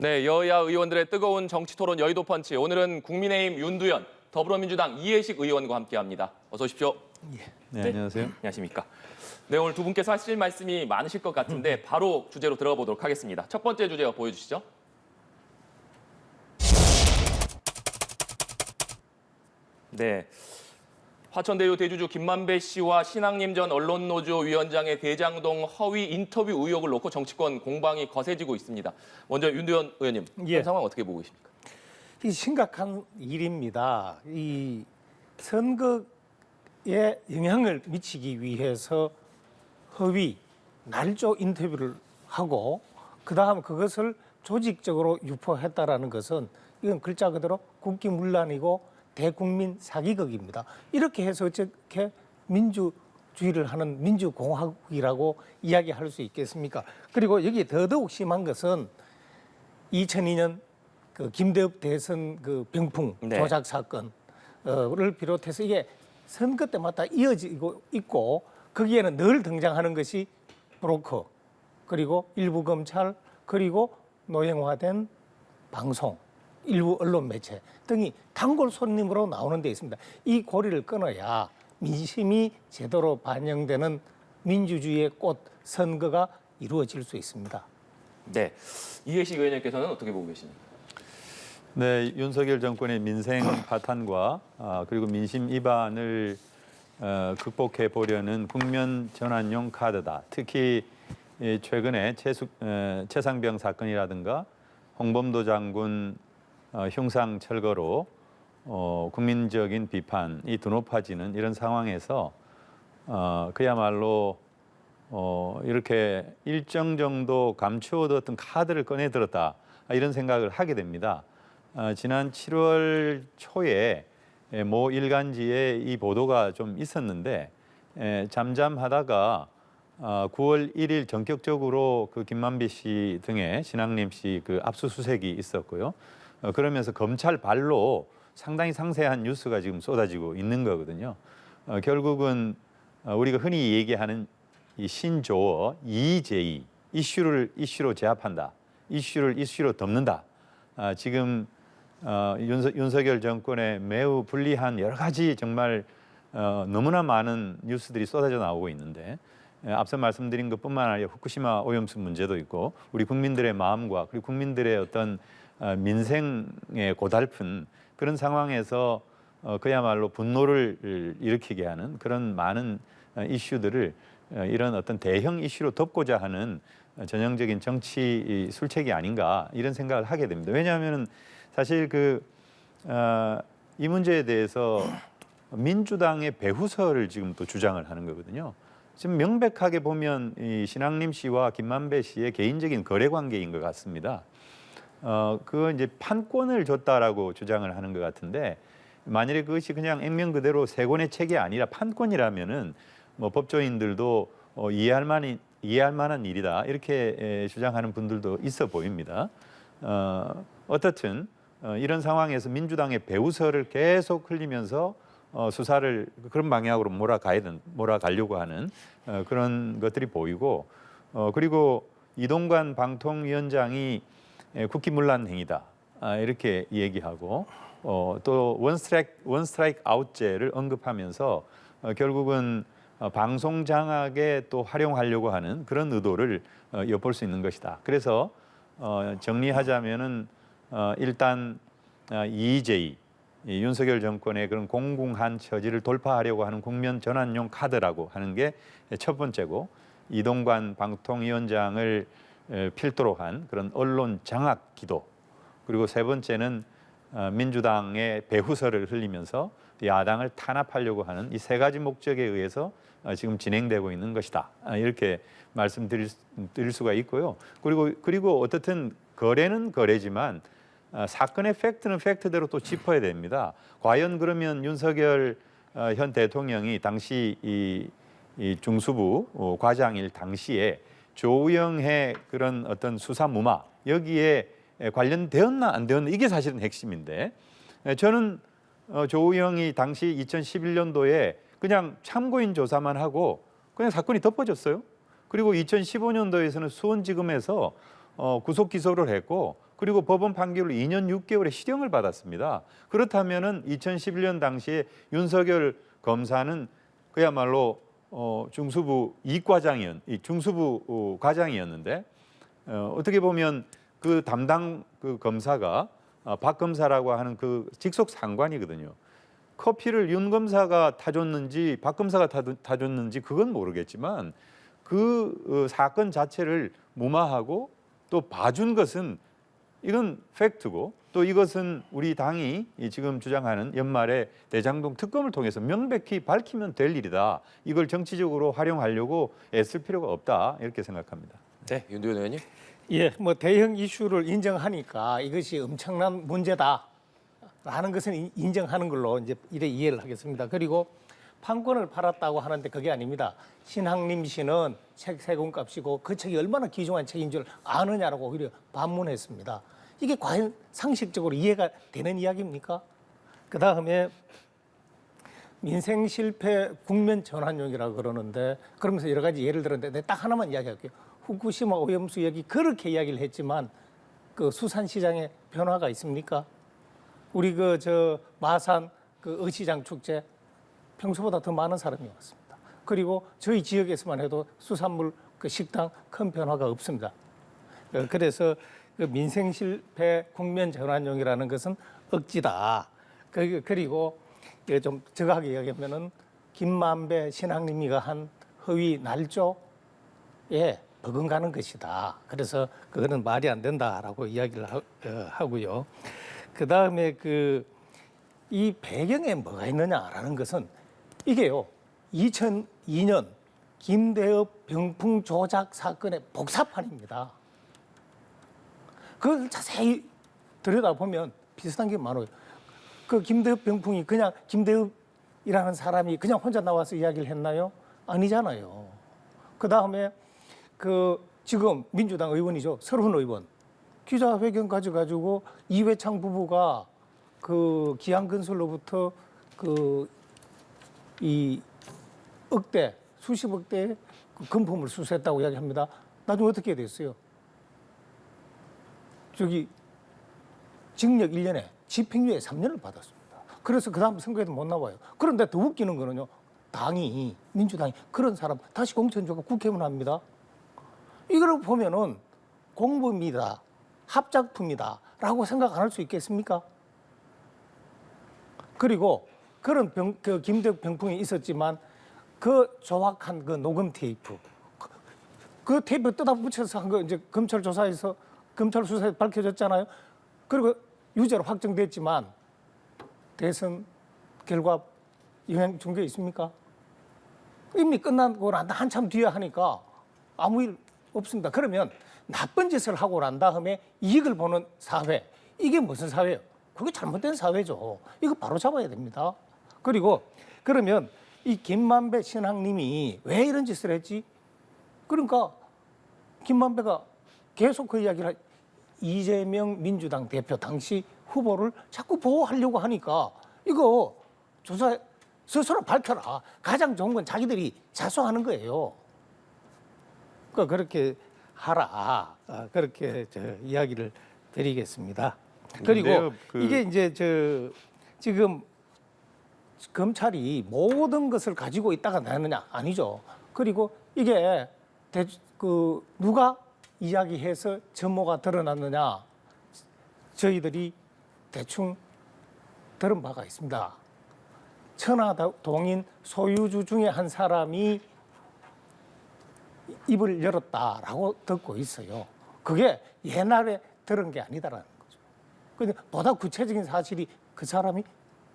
네, 여야 의원들의 뜨거운 정치 토론 여의도 펀치. 오늘은 국민의힘 윤두현, 더불어민주당 이해식 의원과 함께합니다. 어서 오십시오. 네, 안녕하세요. 안녕하십니까. 네, 오늘 두 분께서 하실 말씀이 많으실 것 같은데 바로 주제로 들어가 보도록 하겠습니다. 첫 번째 주제 보여주시죠. 네. 화천대유 대주주 김만배 씨와 신앙림 전 언론노조 위원장의 대장동 허위 인터뷰 의혹을 놓고 정치권 공방이 거세지고 있습니다. 먼저 윤두현 의원님, 현 상황 어떻게 보고 계십니까? 이 심각한 일입니다. 이 선거에 영향을 미치기 위해서 허위, 날조 인터뷰를 하고 그다음 그것을 조직적으로 유포했다라는 것은 이건 글자 그대로 국기문란이고 대국민 사기극입니다. 이렇게 해서 어떻게 민주주의를 하는 민주공화국이라고 이야기할 수 있겠습니까? 그리고 여기에 더더욱 심한 것은 2002년 그 김대엽 대선 그 병풍 조작 사건을 비롯해서 이게 선거 때마다 이어지고 있고 거기에는 늘 등장하는 것이 브로커 그리고 일부 검찰 그리고 노형화된 방송 일부 언론 매체 등이 단골 손님으로 나오는 데 있습니다. 이 고리를 끊어야 민심이 제대로 반영되는 민주주의의 꽃 선거가 이루어질 수 있습니다. 네, 이해식 의원님께서는 어떻게 보고 계십니까? 네, 윤석열 정권의 민생 파탄과 그리고 민심 위반을 극복해 보려는 국면 전환용 카드다. 특히 최근에 최상병 사건이라든가 홍범도 장군 흉상 철거로 국민적인 비판이 드높아지는 이런 상황에서 그야말로 이렇게 일정 정도 감추어뒀던 카드를 꺼내 들었다 이런 생각을 하게 됩니다. 지난 7월 초에 모 일간지에 이 보도가 좀 있었는데 잠잠하다가 9월 1일 전격적으로 그 김만배 씨 등의 신앙림 씨 그 압수수색이 있었고요. 그러면서 검찰 발로 상당히 상세한 뉴스가 지금 쏟아지고 있는 거거든요. 결국은 우리가 흔히 얘기하는 이 신조어 EJ, 이슈로 제압한다, 이슈를 이슈로 덮는다. 지금 윤석열 정권의 매우 불리한 여러 가지 정말 너무나 많은 뉴스들이 쏟아져 나오고 있는데 앞서 말씀드린 것뿐만 아니라 후쿠시마 오염수 문제도 있고 우리 국민들의 마음과 그리고 국민들의 어떤 민생에 고달픈 그런 상황에서 그야말로 분노를 일으키게 하는 그런 많은 이슈들을 이런 어떤 대형 이슈로 덮고자 하는 전형적인 정치 술책이 아닌가 이런 생각을 하게 됩니다. 왜냐하면 사실 이 문제에 대해서 민주당의 배후설을 지금 또 주장을 하는 거거든요. 지금 명백하게 보면 이 신앙림 씨와 김만배 씨의 개인적인 거래 관계인 것 같습니다. 그거 이제 판권을 줬다라고 주장을 하는 것 같은데 만일에 그것이 그냥 액면 그대로 세 권의 책이 아니라 판권이라면은 뭐 법조인들도 이해할 만한 일이다 이렇게 주장하는 분들도 있어 보입니다. 어떻든 이런 상황에서 민주당의 배후설을 계속 흘리면서 수사를 그런 방향으로 몰아가려고 하는 그런 것들이 보이고 그리고 이동관 방통위원장이 국기문란 행위다 이렇게 얘기하고 또 원스트라이크 아웃제를 언급하면서 결국은 방송 장악에 또 활용하려고 하는 그런 의도를 엿볼 수 있는 것이다. 그래서 정리하자면은 일단 EJ 윤석열 정권의 그런 공공한 처지를 돌파하려고 하는 국면 전환용 카드라고 하는 게 첫 번째고 이동관 방통위원장을 필두로 한 그런 언론 장악 기도 그리고 세 번째는 민주당의 배후설을 흘리면서 야당을 탄압하려고 하는 이 세 가지 목적에 의해서 지금 진행되고 있는 것이다 이렇게 말씀드릴 수가 있고요. 그리고 어떻든 거래는 거래지만 사건의 팩트는 팩트대로 또 짚어야 됩니다. 과연 그러면 윤석열 현 대통령이 당시 이 중수부 과장일 당시에 조우영의 그런 어떤 수사 무마 여기에 관련되었나 안 되었나 이게 사실은 핵심인데 저는 조우영이 당시 2011년도에 그냥 참고인 조사만 하고 그냥 사건이 덮어졌어요. 그리고 2015년도에서는 수원지검에서 구속 기소를 했고 그리고 법원 판결로 2년 6개월의 실형을 받았습니다. 그렇다면은 2011년 당시에 윤석열 검사는 그야말로 중수부 중수부 과장이었는데 어떻게 보면 그 담당 그 검사가 박 검사라고 하는 그 직속 상관이거든요. 커피를 윤 검사가 타줬는지 박 검사가 타줬는지 그건 모르겠지만 그 사건 자체를 무마하고 또 봐준 것은 이건 팩트고 또 이것은 우리 당이 지금 주장하는 연말에 대장동 특검을 통해서 명백히 밝히면 될 일이다. 이걸 정치적으로 활용하려고 애쓸 필요가 없다. 이렇게 생각합니다. 네, 윤두현 의원님. 예, 뭐 대형 이슈를 인정하니까 이것이 엄청난 문제다라는 것은 인정하는 걸로 이제 이래 이해를 하겠습니다. 그리고 판권을 팔았다고 하는데 그게 아닙니다. 신학림 씨는 책 3권 값이고 그 책이 얼마나 귀중한 책인 줄 아느냐라고 오히려 반문했습니다. 이게 과연 상식적으로 이해가 되는 이야기입니까? 그 다음에 민생 실패 국면 전환용이라고 그러는데 그러면서 여러 가지 예를 들었는데 딱 하나만 이야기할게요. 후쿠시마 오염수 얘기 그렇게 이야기를 했지만 그 수산시장에 변화가 있습니까? 우리 마산 그 어시장 축제 평소보다 더 많은 사람이 왔습니다. 그리고 저희 지역에서만 해도 수산물 그 식당 큰 변화가 없습니다. 그래서 그 민생 실패 국면 전환용이라는 것은 억지다. 그리고 좀 정확하게 이야기하면은 김만배 신학님이가 한 허위 날조에 버금가는 것이다. 그래서 그거는 말이 안 된다라고 이야기를 하고요. 그 다음에 이 배경에 뭐가 있느냐라는 것은 이게요. 2002년 김대엽 병풍 조작 사건의 복사판입니다. 그걸 자세히 들여다보면 비슷한 게 많아요. 그 김대엽 병풍이 그냥 김대엽이라는 사람이 그냥 혼자 나와서 이야기를 했나요? 아니잖아요. 그 다음에 지금 민주당 의원이죠. 설훈 의원. 기자회견 가지고 이회창 부부가 그 기안건설로부터 이 수십억대 금품을 수수했다고 이야기합니다. 나중에 어떻게 됐어요? 징역 1년에 집행유예 3년을 받았습니다. 그래서 그 다음 선거에도 못 나와요. 그런데 더 웃기는 거는요. 민주당이 그런 사람 다시 공천 주고 국회의원 합니다. 이걸 보면은 공범이다, 합작품이다 라고 생각 안 할 수 있겠습니까? 그리고 그런 김대엽 병풍이 있었지만 그 조악한 그 녹음 테이프 그 테이프 뜯어 붙여서 한 거 이제 검찰 수사에 밝혀졌잖아요. 그리고 유죄로 확정됐지만 대선 결과 영향 준 게 있습니까? 이미 끝나고 난 한참 뒤에 하니까 아무 일 없습니다. 그러면 나쁜 짓을 하고 난 다음에 이익을 보는 사회, 이게 무슨 사회예요? 그게 잘못된 사회죠. 이거 바로 잡아야 됩니다. 그리고 그러면 이 김만배 신학님이 왜 이런 짓을 했지? 그러니까 김만배가 계속 그 이야기를 이재명 민주당 대표 당시 후보를 자꾸 보호하려고 하니까 이거 조사 스스로 밝혀라. 가장 좋은 건 자기들이 자수하는 거예요. 그러니까 그렇게 하라. 그렇게 이야기를 드리겠습니다. 그리고 이게 이제 지금 검찰이 모든 것을 가지고 있다가 나느냐 아니죠. 그리고 이게 누가 이야기해서 전모가 드러났느냐 저희들이 대충 들은 바가 있습니다. 천하동인 소유주 중에 한 사람이 입을 열었다라고 듣고 있어요. 그게 옛날에 들은 게 아니다라는 거죠. 근데 보다 구체적인 사실이 그 사람이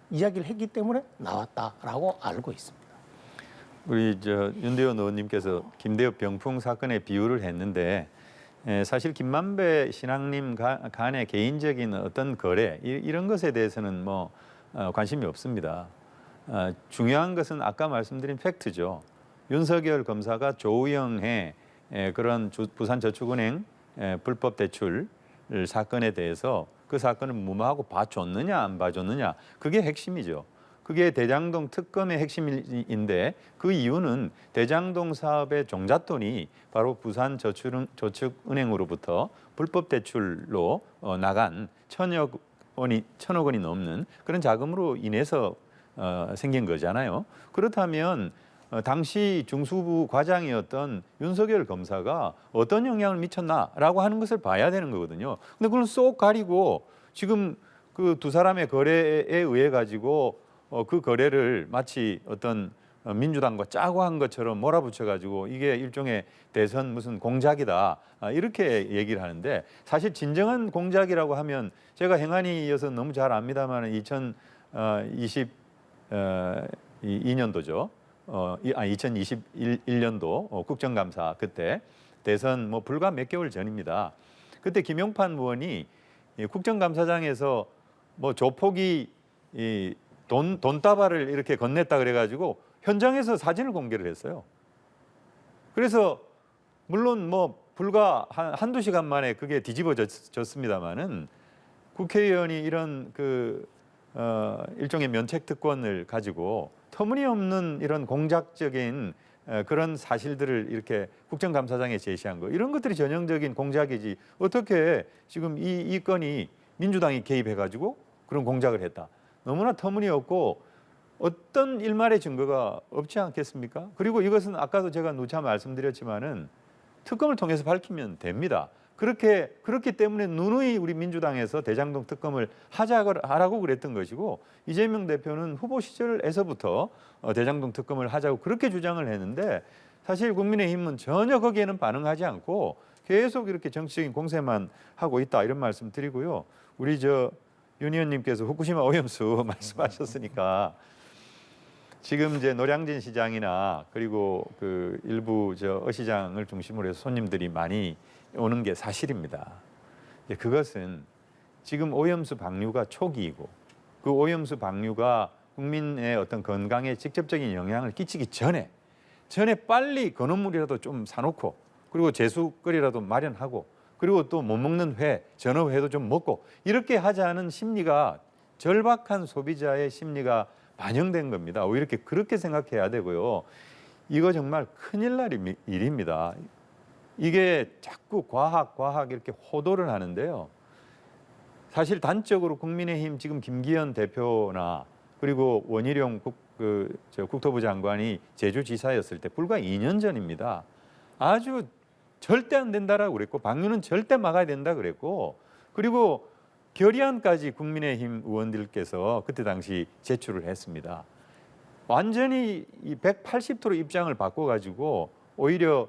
이야기를 했기 때문에 나왔다라고 알고 있습니다. 우리 윤대현 의원님께서 김대엽 병풍 사건의 비유를 했는데 사실 김만배 신학님 간의 개인적인 어떤 거래 이런 것에 대해서는 관심이 없습니다. 중요한 것은 아까 말씀드린 팩트죠. 윤석열 검사가 조우영의 그런 부산저축은행 불법 대출 사건에 대해서 그 사건을 무마하고 봐줬느냐 안 봐줬느냐 그게 핵심이죠. 그게 대장동 특검의 핵심인데 그 이유는 대장동 사업의 종잣돈이 바로 부산저축은행으로부터 불법 대출로 나간 천억 원이 넘는 그런 자금으로 인해서 생긴 거잖아요. 그렇다면 당시 중수부 과장이었던 윤석열 검사가 어떤 영향을 미쳤나라고 하는 것을 봐야 되는 거거든요. 근데 그걸 쏙 가리고 지금 그 두 사람의 거래에 의해 가지고 그 거래를 마치 어떤 민주당과 짜고 한 것처럼 몰아붙여 가지고 이게 일종의 대선 무슨 공작이다 이렇게 얘기를 하는데 사실 진정한 공작이라고 하면 제가 행안위여서 너무 잘 압니다만 2022년도죠. 2021년도 국정감사 그때 대선 뭐 불과 몇 개월 전입니다. 그때 김용판 의원이 국정감사장에서 뭐 조폭이 돈다발을 이렇게 건넸다 그래가지고 현장에서 사진을 공개를 했어요. 그래서 물론 뭐 불과 한두 시간 만에 그게 뒤집어졌습니다만은 국회의원이 이런 일종의 면책 특권을 가지고 터무니없는 이런 공작적인 그런 사실들을 이렇게 국정감사장에 제시한 거 이런 것들이 전형적인 공작이지 어떻게 지금 이 건이 민주당이 개입해가지고 그런 공작을 했다. 너무나 터무니없고 어떤 일말의 증거가 없지 않겠습니까? 그리고 이것은 아까도 제가 누차 말씀드렸지만은 특검을 통해서 밝히면 됩니다. 그렇기 때문에 누누이 우리 민주당에서 대장동 특검을 하라고 그랬던 것이고 이재명 대표는 후보 시절에서부터 대장동 특검을 하자고 그렇게 주장을 했는데 사실 국민의힘은 전혀 거기에는 반응하지 않고 계속 이렇게 정치적인 공세만 하고 있다 이런 말씀 드리고요. 우리 윤 의원님께서 후쿠시마 오염수 말씀하셨으니까 지금 이제 노량진 시장이나 그리고 그 일부 어시장을 중심으로 해서 손님들이 많이 오는 게 사실입니다. 그것은 지금 오염수 방류가 초기이고 그 오염수 방류가 국민의 어떤 건강에 직접적인 영향을 끼치기 전에 빨리 건어물이라도 좀 사놓고 그리고 제수거리라도 마련하고 그리고 또 못 먹는 전어회도 좀 먹고 이렇게 하자는 심리가 절박한 소비자의 심리가 반영된 겁니다. 오히려 그렇게 생각해야 되고요. 이거 정말 큰일 날 일입니다. 이게 자꾸 과학 이렇게 호도를 하는데요. 사실 단적으로 국민의힘 지금 김기현 대표나 그리고 원희룡 국토부 장관이 제주지사였을 때 불과 2년 전입니다. 아주 절대 안 된다라고 그랬고 방류는 절대 막아야 된다 그랬고 그리고 결의안까지 국민의힘 의원들께서 그때 당시 제출을 했습니다. 완전히 180도로 입장을 바꿔가지고 오히려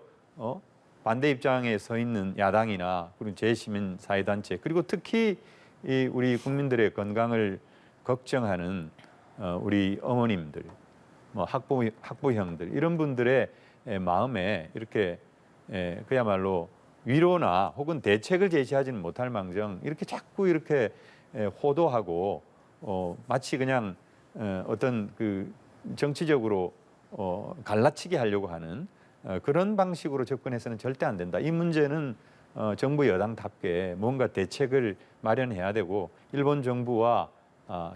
반대 입장에 서 있는 야당이나 그리고 재시민사회단체 그리고 특히 우리 국민들의 건강을 걱정하는 우리 어머님들, 뭐 학부형들 이런 분들의 마음에 이렇게 그야말로 위로나 혹은 대책을 제시하지는 못할 망정 이렇게 자꾸 이렇게 호도하고 마치 그냥 어떤 그 정치적으로 갈라치기 하려고 하는 그런 방식으로 접근해서는 절대 안 된다. 이 문제는 정부 여당답게 뭔가 대책을 마련해야 되고 일본 정부와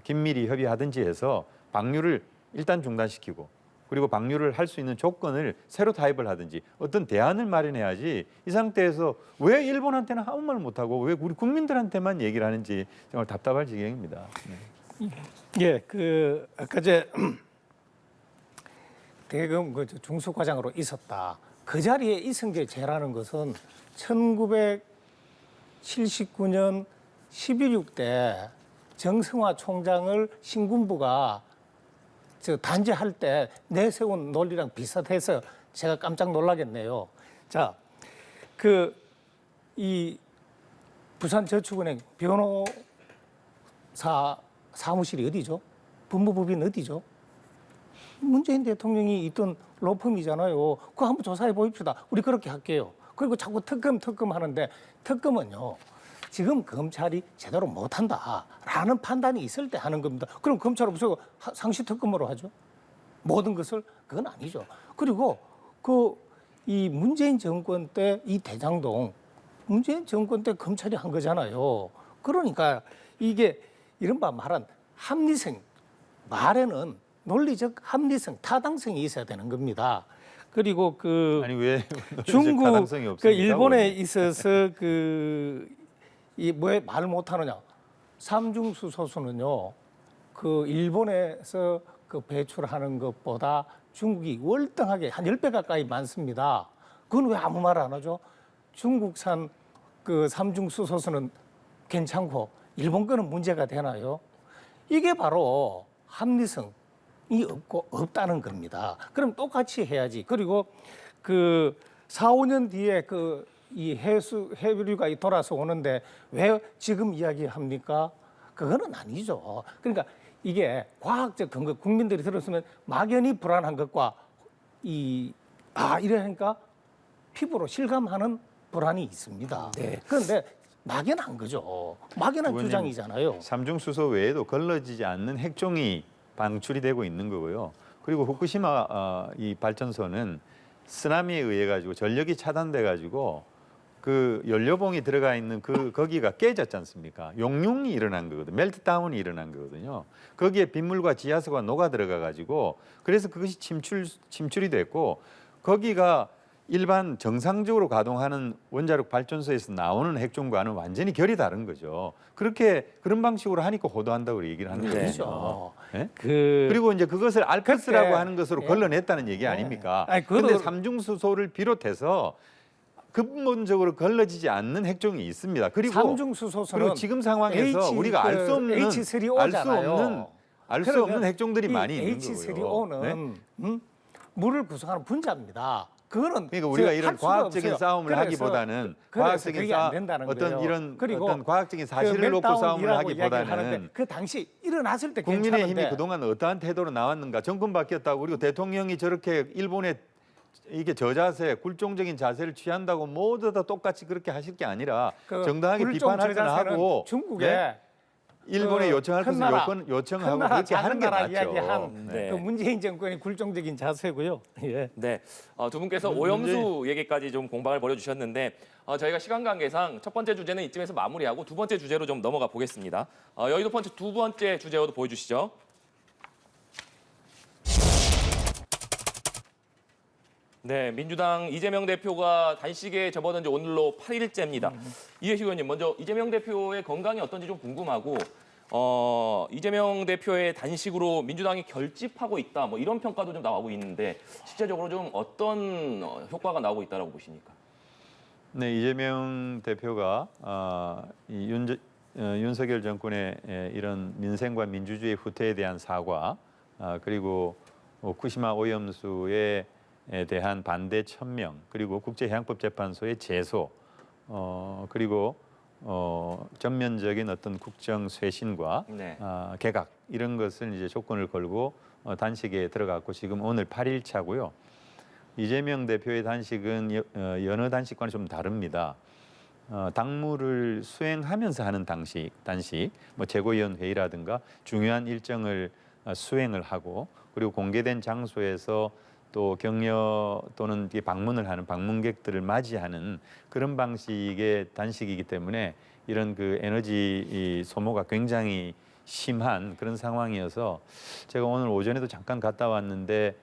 긴밀히 협의하든지 해서 방류를 일단 중단시키고 그리고 방류를 할 수 있는 조건을 새로 타입을 하든지 어떤 대안을 마련해야지 이 상태에서 왜 일본한테는 아무 말 못하고 왜 우리 국민들한테만 얘기를 하는지 정말 답답할 지경입니다. 네. 예, 아까 대검 중수과장으로 있었다. 그 자리에 있은 게 죄라는 것은 1979년 11.6 때 정승화 총장을 신군부가 단죄할 때 내세운 논리랑 비슷해서 제가 깜짝 놀라겠네요. 자, 이 부산저축은행 변호사 사무실이 어디죠? 법무법인 어디죠? 문재인 대통령이 있던 로펌이잖아요. 그거 한번 조사해 보십시다. 우리 그렇게 할게요. 그리고 자꾸 특검 하는데 특검은요. 지금 검찰이 제대로 못한다라는 판단이 있을 때 하는 겁니다. 그럼 검찰 없어요. 상시 특검으로 하죠. 모든 것을 그건 아니죠. 그리고 이 문재인 정권 때 이 대장동 문재인 정권 때 검찰이 한 거잖아요. 그러니까 이게 이른바 말한 합리성 말에는 논리적 합리성, 타당성이 있어야 되는 겁니다. 그리고 그 아니 왜 중국 가능성이 그 없습니까? 일본에 있어서 이 왜 말 못하느냐? 삼중수소수는요, 그 일본에서 그 배출하는 것보다 중국이 월등하게 한 10배 가까이 많습니다. 그건 왜 아무 말 안 하죠? 중국산 그 삼중수소수는 괜찮고 일본 거는 문제가 되나요? 이게 바로 합리성이 없고 없다는 겁니다. 그럼 똑같이 해야지. 그리고 그 4, 5년 뒤에 그 이 해류가 돌아서 오는데 왜 지금 이야기합니까? 그거는 아니죠. 그러니까 이게 과학적 근거, 국민들이 들었으면 막연히 불안한 것과 이러니까 피부로 실감하는 불안이 있습니다. 그런데 막연한 거죠. 막연한 의원님, 주장이잖아요. 삼중수소 외에도 걸러지지 않는 핵종이 방출이 되고 있는 거고요. 그리고 후쿠시마 이 발전소는 쓰나미에 의해 가지고 전력이 차단돼 가지고 그 연료봉이 들어가 있는 거기가 깨졌지 않습니까? 용융이 일어난 거거든요. 멜트다운이 일어난 거거든요. 거기에 빗물과 지하수가 녹아 들어가 가지고 그래서 그것이 침출이 됐고 거기가 일반 정상적으로 가동하는 원자력 발전소에서 나오는 핵종과는 완전히 결이 다른 거죠. 그런 방식으로 하니까 호도한다고 얘기를 하는 거죠. 그렇죠. 네? 그 그리고 이제 그것을 알프스라고 그때, 하는 것으로 예. 걸러냈다는 얘기 아닙니까? 아니, 그런데 그것도- 삼중수소를 비롯해서 근본적으로 걸러지지 않는 핵종이 있습니다. 그리고 삼중수소수는 지금 상황에서 우리가 알 수 없는 H3O잖아요. 알 수 없는 핵종들이 많이 있는 거고요. H3O는 네? 물을 구성하는 분자입니다. 그거는 그러니까 우리가 할 이런 수가 과학적인 없어요. 싸움을 그래서- 하기보다는 그래서 과학적인 그게 안 된다는 어떤 거예요. 이런 그리고 어떤 과학적인 그 사실을 놓고 싸움을 멜트다운이라고 이야기를 하는데 하기보다는 그 당시 일어났을 때 국민의힘이 괜찮은데 그동안 어떠한 태도로 나왔는가? 정권 바뀌었다고 그리고 대통령이 저렇게 일본에 이게 저자세, 굴종적인 자세를 취한다고 모두 다 똑같이 그렇게 하실 게 아니라 그 정당하게 굴종 비판할 건 저자세는 하고 중국에 네? 일본에 그 요청할 큰 것은 나라, 요청하고 큰 나라, 그렇게 하는 게 작은 나라 맞죠. 이야기한 네. 그 문재인 정권의 굴종적인 자세고요. 예. 네, 두 분께서 오염수 얘기까지 좀 공방을 벌여주셨는데 저희가 시간 관계상 첫 번째 주제는 이쯤에서 마무리하고 두 번째 주제로 좀 넘어가 보겠습니다. 여의도 펀치 두 번째 주제로도 보여주시죠. 네, 민주당 이재명 대표가 단식에 접어든 지 오늘로 8일째입니다. 이해식 의원님, 먼저 이재명 대표의 건강이 어떤지 좀 궁금하고 이재명 대표의 단식으로 민주당이 결집하고 있다, 뭐 이런 평가도 좀 나오고 있는데 실제적으로 좀 어떤 효과가 나오고 있다라고 보십니까? 네, 이재명 대표가 윤석열 정권의 이런 민생과 민주주의 후퇴에 대한 사과 그리고 후쿠시마 오염수에 대한 반대 천명 그리고 국제해양법재판소의 제소 그리고 전면적인 어떤 국정 쇄신과 네. 개각 이런 것을 이제 조건을 걸고 단식에 들어갔고 지금 오늘 8일 차고요. 이재명 대표의 단식은 여느 단식과는 좀 다릅니다. 당무를 수행하면서 하는 단식, 뭐 최고위원 회의라든가 중요한 일정을 수행을 하고 그리고 공개된 장소에서 또 격려 또는 방문을 하는 방문객들을 맞이하는 그런 방식의 단식이기 때문에 이런 그 에너지 소모가 굉장히 심한 그런 상황이어서 제가 오늘 오전에도 잠깐 갔다 왔는데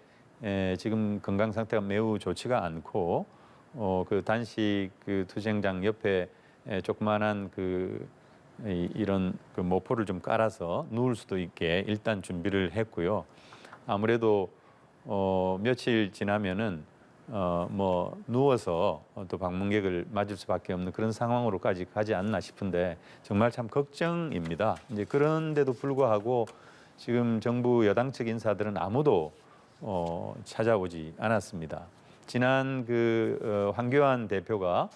지금 건강 상태가 매우 좋지가 않고 그 단식 그 투쟁장 옆에 조그만한 이런 그 모포를 좀 깔아서 누울 수도 있게 일단 준비를 했고요. 아무래도 며칠 지나면은 뭐 누워서 또 방문객을 맞을 수밖에 없는 그런 상황으로까지 가지 않나 싶은데 정말 참 걱정입니다. 이제 그런데도 불구하고 지금 정부 여당 측 인사들은 아무도 찾아오지 않았습니다. 지난 황교안 대표가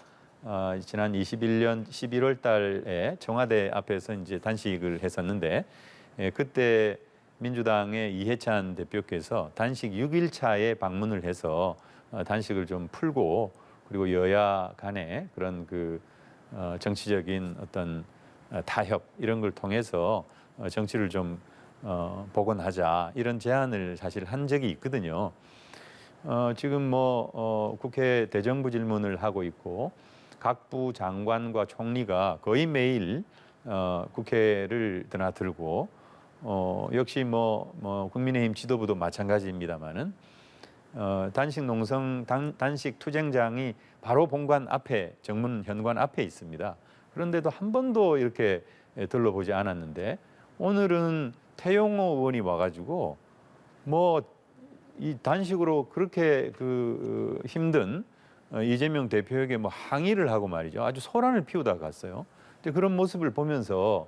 지난 21년 11월 달에 청와대 앞에서 이제 단식을 했었는데 그때 민주당의 이해찬 대표께서 단식 6일 차에 방문을 해서 단식을 좀 풀고 그리고 여야 간에 그런 정치적인 어떤 타협 이런 걸 통해서 정치를 좀 복원하자 이런 제안을 사실 한 적이 있거든요. 지금 국회 대정부 질문을 하고 있고 각부 장관과 총리가 거의 매일 국회를 드나들고 역시 뭐 국민의힘 지도부도 마찬가지입니다만은 단식 농성 단식 투쟁장이 바로 본관 앞에 정문 현관 앞에 있습니다. 그런데도 한 번도 이렇게 들러보지 않았는데 오늘은 태용호 의원이 와가지고 뭐 이 단식으로 그렇게 그 힘든 이재명 대표에게 뭐 항의를 하고 말이죠. 아주 소란을 피우다 갔어요. 근데 그런 모습을 보면서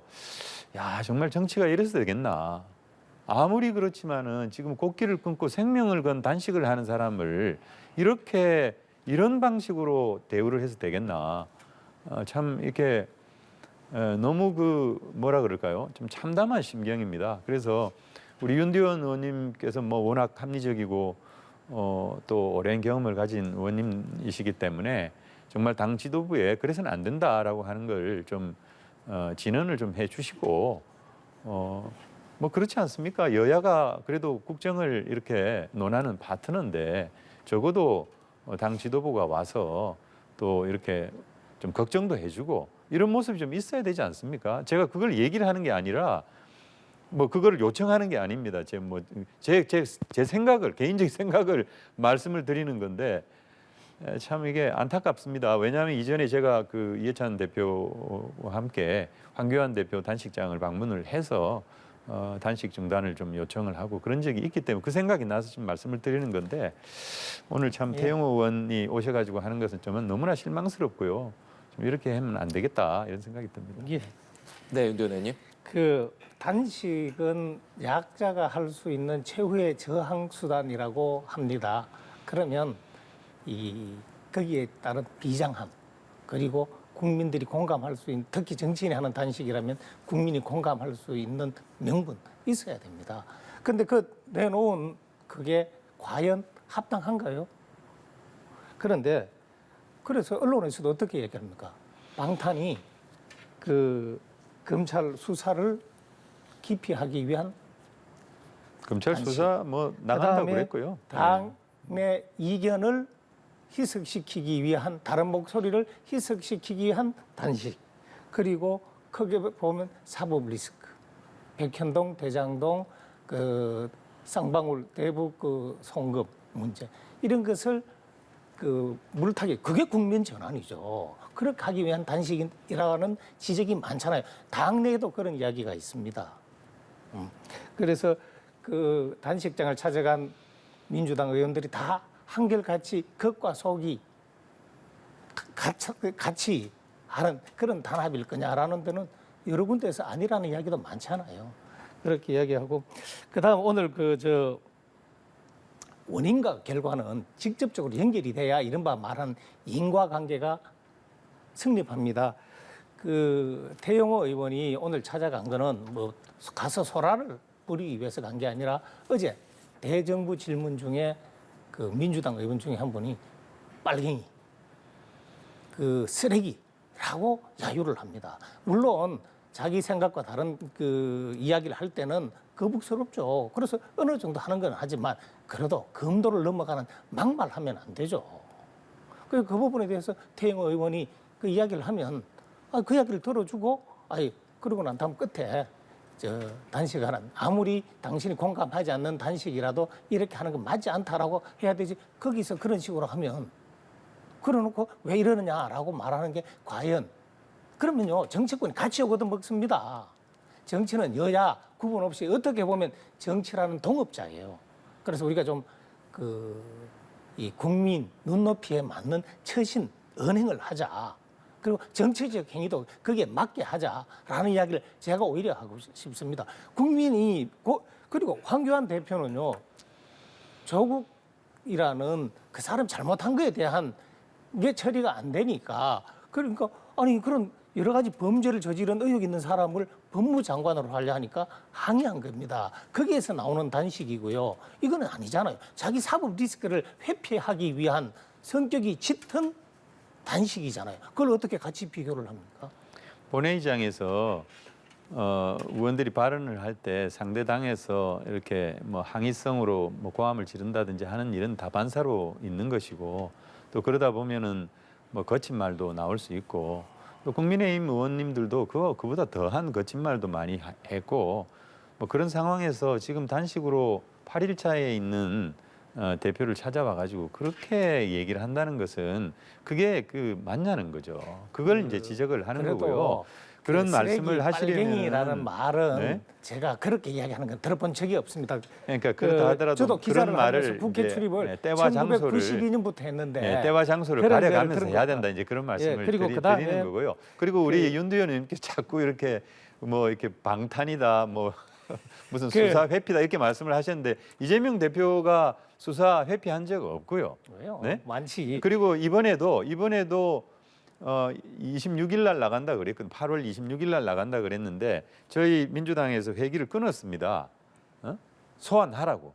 야, 정말 정치가 이래서 되겠나. 아무리 그렇지만은 지금 곡기를 끊고 생명을 건 단식을 하는 사람을 이런 방식으로 대우를 해서 되겠나. 참 이렇게 너무 그 뭐라 그럴까요? 좀 참담한 심경입니다. 그래서 우리 윤대원 의원님께서 뭐 워낙 합리적이고 또 오랜 경험을 가진 의원님이시기 때문에 정말 당 지도부에 그래서는 안 된다라고 하는 걸 좀 진언을 좀 해주시고 뭐 그렇지 않습니까? 여야가 그래도 국정을 이렇게 논하는 파트너인데 적어도 당 지도부가 와서 또 이렇게 좀 걱정도 해주고 이런 모습이 좀 있어야 되지 않습니까? 제가 그걸 얘기를 하는 게 아니라 뭐 그거를 요청하는 게 아닙니다. 제 생각을 개인적 생각을 말씀을 드리는 건데 참 이게 안타깝습니다. 왜냐하면 이전에 제가 그 이해찬 대표와 함께 황교안 대표 단식장을 방문을 해서 단식 중단을 좀 요청을 하고 그런 적이 있기 때문에 그 생각이 나서 좀 말씀을 드리는 건데 오늘 참 태영호 의원이 오셔가지고 하는 것은 좀 너무나 실망스럽고요. 좀 이렇게 하면 안 되겠다 이런 생각이 듭니다. 예. 네, 윤대원 의원님. 그 단식은 약자가 할 수 있는 최후의 저항 수단이라고 합니다. 그러면 거기에 따른 비장함 그리고 국민들이 공감할 수 있는 특히 정치인이 하는 단식이라면 국민이 공감할 수 있는 명분 있어야 됩니다. 그런데 그 내놓은 그게 과연 합당한가요? 그런데 그래서 언론에서도 어떻게 얘기합니까? 방탄이 그 검찰 수사를 기피하기 위한 검찰 단식. 수사 뭐 나간다고 그다음에 그랬고요. 당의 이견을 희석시키기 위한 다른 목소리를 희석시키기 위한 단식 그리고 크게 보면 사법 리스크 백현동 대장동 그 쌍방울 대북 그 송금 문제 이런 것을 그 물타기 그게 국민 전환이죠. 그렇게 하기 위한 단식이라는 지적이 많잖아요. 당내에도 그런 이야기가 있습니다. 그래서 그 단식장을 찾아간 민주당 의원들이 다 한결같이 겉과 속이 같이 하는 그런 단합일 거냐라는 데는 여러 군데에서 아니라는 이야기도 많잖아요. 그렇게 이야기하고 그다음 오늘 원인과 결과는 직접적으로 연결이 돼야 이른바 말하는 인과관계가 성립합니다. 그 태영호 의원이 오늘 찾아간 거는 뭐 가서 소란을 부리기 위해서 간 게 아니라 어제 대정부 질문 중에 그 민주당 의원 중에 한 분이 빨갱이, 그 쓰레기라고 야유를 합니다. 물론 자기 생각과 다른 그 이야기를 할 때는 거북스럽죠. 그래서 어느 정도 하는 건 하지만 그래도 금도를 넘어가는 막말하면 안 되죠. 그 부분에 대해서 태영호 의원이 그 이야기를 하면 그 이야기를 들어주고 그러고 난 다음 끝에 단식하는 아무리 당신이 공감하지 않는 단식이라도 이렇게 하는 건 맞지 않다라고 해야 되지 거기서 그런 식으로 하면 그러놓고 왜 이러느냐라고 말하는 게 과연 그러면요 정치권이 같이 오거든 먹습니다. 정치는 여야 구분 없이 어떻게 보면 정치라는 동업자예요. 그래서 우리가 좀 이 국민 눈높이에 맞는 처신 언행을 하자. 그리고 정치적 행위도 거기에 맞게 하자라는 이야기를 제가 오히려 하고 싶습니다. 국민이 그리고 황교안 대표는요 조국이라는 그 사람 잘못한 거에 대한 게 처리가 안 되니까 그러니까 그런 여러 가지 범죄를 저지른 의혹 있는 사람을 법무장관으로 하려 하니까 항의한 겁니다. 거기에서 나오는 단식이고요. 이거는 아니잖아요. 자기 사법 리스크를 회피하기 위한 성격이 짙은 단식이잖아요. 그걸 어떻게 같이 비교를 합니까? 본회의장에서 의원들이 발언을 할 때 상대 당에서 이렇게 뭐 항의성으로 뭐 고함을 지른다든지 하는 일은 다반사로 있는 것이고 또 그러다 보면은 뭐 거친 말도 나올 수 있고 또 국민의힘 의원님들도 그보다 더한 거친 말도 많이 했고 뭐 그런 상황에서 지금 단식으로 8일차에 있는 대표를 찾아와 가지고 그렇게 얘기를 한다는 것은 그게 그 맞냐는 거죠. 그걸 이제 지적을 하는 그래도 거고요. 그런 그 말씀을 하시려면 빨갱이라는 말은 네? 제가 그렇게 이야기하는 건 들어본 적이 없습니다. 그러니까 그렇다 하더라도 저도 기사를 그런 말을 하면서 국회 이제, 출입을 때와 장소를 1992년부터 했는데 때와 장소를 그런 가려가면서 그런 해야 거. 된다 이제 그런 말씀을 그리고 드리는 그다음에 거고요. 그리고 우리 윤두현 의원님께 자꾸 이렇게 뭐 이렇게 방탄이다 뭐 무슨 수사 회피다 이렇게 말씀을 하셨는데 이재명 대표가 수사 회피한 적 없고요. 왜요? 네? 많지. 그리고 이번에도 26일 날 나간다 그랬거든. 8월 26일 날 나간다 그랬는데 저희 민주당에서 회기를 끊었습니다. 소환하라고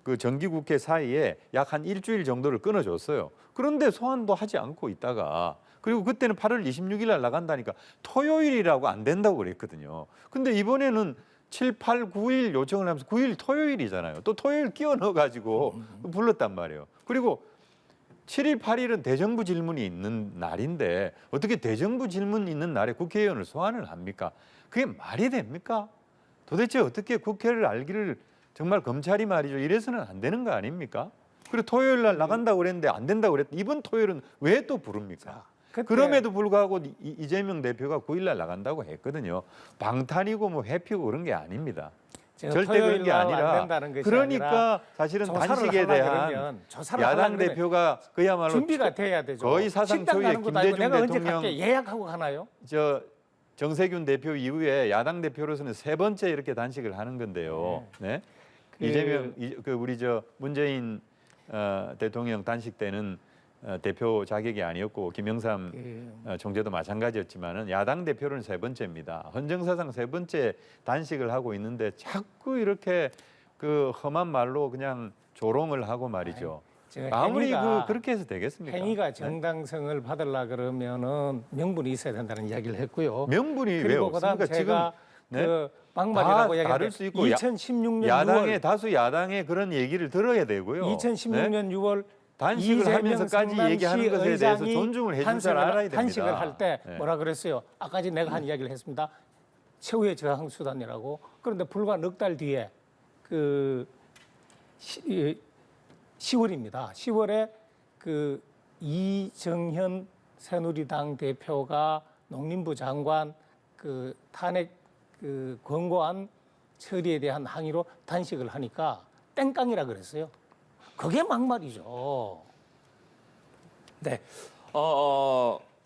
그 정기국회 사이에 약 한 일주일 정도를 끊어줬어요. 그런데 소환도 하지 않고 있다가 그리고 그때는 8월 26일 날 나간다니까 토요일이라고 안 된다고 그랬거든요. 근데 이번에는 7, 8, 9일 요청을 하면서 9일 토요일이잖아요. 또 토요일 끼워 넣어가지고 불렀단 말이에요. 그리고 7일, 8일은 대정부 질문이 있는 날인데 어떻게 대정부 질문 있는 날에 국회의원을 소환을 합니까? 그게 말이 됩니까? 도대체 어떻게 국회를 알기를 정말 검찰이 말이죠. 이래서는 안 되는 거 아닙니까? 그리고 토요일 날 나간다고 그랬는데 안 된다고 그랬다. 이번 토요일은 왜 또 부릅니까? 그럼에도 불구하고 이재명 대표가 9일 날 나간다고 했거든요. 방탄이고 뭐 회피고 그런 게 아닙니다. 절대 그런 게 아니라 그러니까 사실은 단식에 대한 야당 대표가 그야말로 준비가 돼야 되죠. 거의 사상 초유의 김대중 내가 언제 대통령 갈게 예약하고 가나요? 정세균 대표 이후에 야당 대표로서는 세 번째 이렇게 단식을 하는 건데요. 네. 이재명 우리 문재인 대통령 단식 때는 대표 자격이 아니었고 김영삼 총재도 마찬가지였지만은 야당 대표는 세 번째입니다. 헌정사상 세 번째 단식을 하고 있는데 자꾸 이렇게 그 험한 말로 그냥 조롱을 하고 말이죠. 아무리 그렇게 해서 되겠습니까? 행위가 정당성을 받으려 그러면은 명분이 있어야 된다는 이야기를 했고요. 명분이 왜 그리고 그다음 없습니까? 제가 지금 그 막말이라고 다 다를 수 있고 2016년 야당의 6월 다수 야당의 그런 얘기를 들어야 되고요. 2016년 6월 단식을 하면서까지 얘기하는 것에 대해서 존중을 해줄 줄 알아야 됩니다. 단식을 할 때 뭐라 그랬어요? 아까 전에 내가 한 이야기를 했습니다. 최후의 저항 수단이라고. 그런데 불과 넉 달 뒤에 그 10월입니다. 10월에 그 이정현 새누리당 대표가 농림부 장관 그 탄핵 그 권고안 처리에 대한 항의로 단식을 하니까 땡깡이라 그랬어요. 그게 막말이죠. 네.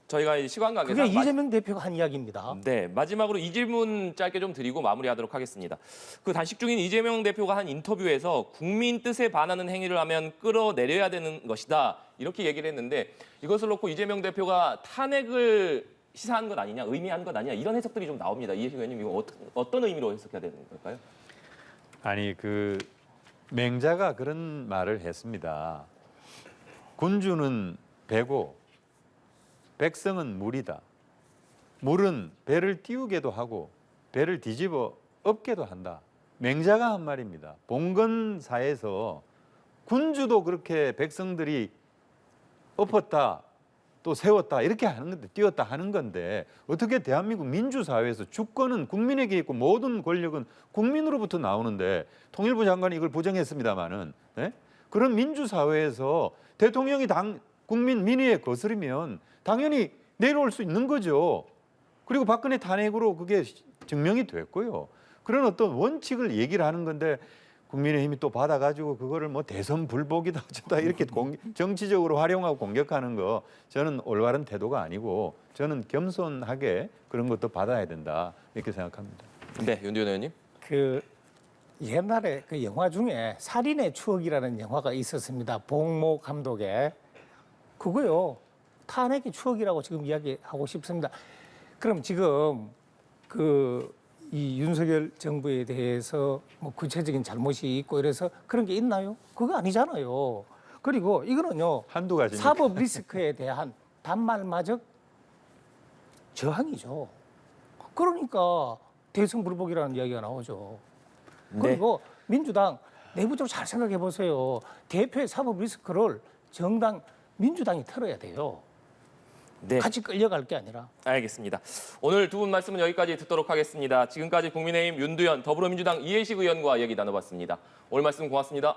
저희가 이 시간 관계상 그게 이재명 대표가 한 이야기입니다. 네, 마지막으로 이 질문 짧게 좀 드리고 마무리하도록 하겠습니다. 그 단식 중인 이재명 대표가 한 인터뷰에서 국민 뜻에 반하는 행위를 하면 끌어내려야 되는 것이다 이렇게 얘기를 했는데 이것을 놓고 이재명 대표가 탄핵을 시사한 것 아니냐, 의미한 것 아니냐 이런 해석들이 좀 나옵니다. 이해식 의원님 이거 어떤 의미로 해석해야 되는 걸까요? 아니 그 맹자가 그런 말을 했습니다. 군주는 배고 백성은 물이다. 물은 배를 띄우게도 하고 배를 뒤집어 엎게도 한다. 맹자가 한 말입니다. 봉건사에서 군주도 그렇게 백성들이 엎었다 또 세웠다 이렇게 하는 건데 띄웠다 하는 건데 어떻게 대한민국 민주사회에서 주권은 국민에게 있고 모든 권력은 국민으로부터 나오는데 통일부 장관이 이걸 부정했습니다마는 그런 민주사회에서 대통령이 국민 민의에 거스르면 당연히 내려올 수 있는 거죠. 그리고 박근혜 탄핵으로 그게 증명이 됐고요. 그런 어떤 원칙을 얘기를 하는 건데 국민의힘이 또 받아가지고 그거를 뭐 대선 불복이다 어쩌다 이렇게 정치적으로 활용하고 공격하는 거 저는 올바른 태도가 아니고 저는 겸손하게 그런 것도 받아야 된다 이렇게 생각합니다. 네, 윤두현 의원님. 그 옛날에 그 영화 중에 살인의 추억이라는 영화가 있었습니다. 봉모 감독의 그거요. 탄핵의 추억이라고 지금 이야기하고 싶습니다. 그럼 지금 이 윤석열 정부에 대해서 뭐 구체적인 잘못이 있고 이래서 그런 게 있나요? 그거 아니잖아요. 그리고 이거는요. 한두 가지 사법 리스크에 대한 단말마적 저항이죠. 그러니까 대선 불복이라는 이야기가 나오죠. 그리고 민주당 내부적으로 잘 생각해 보세요. 대표의 사법 리스크를 민주당이 털어야 돼요. 네. 같이 끌려갈 게 아니라. 알겠습니다. 오늘 두 분 말씀은 여기까지 듣도록 하겠습니다. 지금까지 국민의힘 윤두현, 더불어민주당 이해식 의원과 얘기 나눠봤습니다. 오늘 말씀 고맙습니다.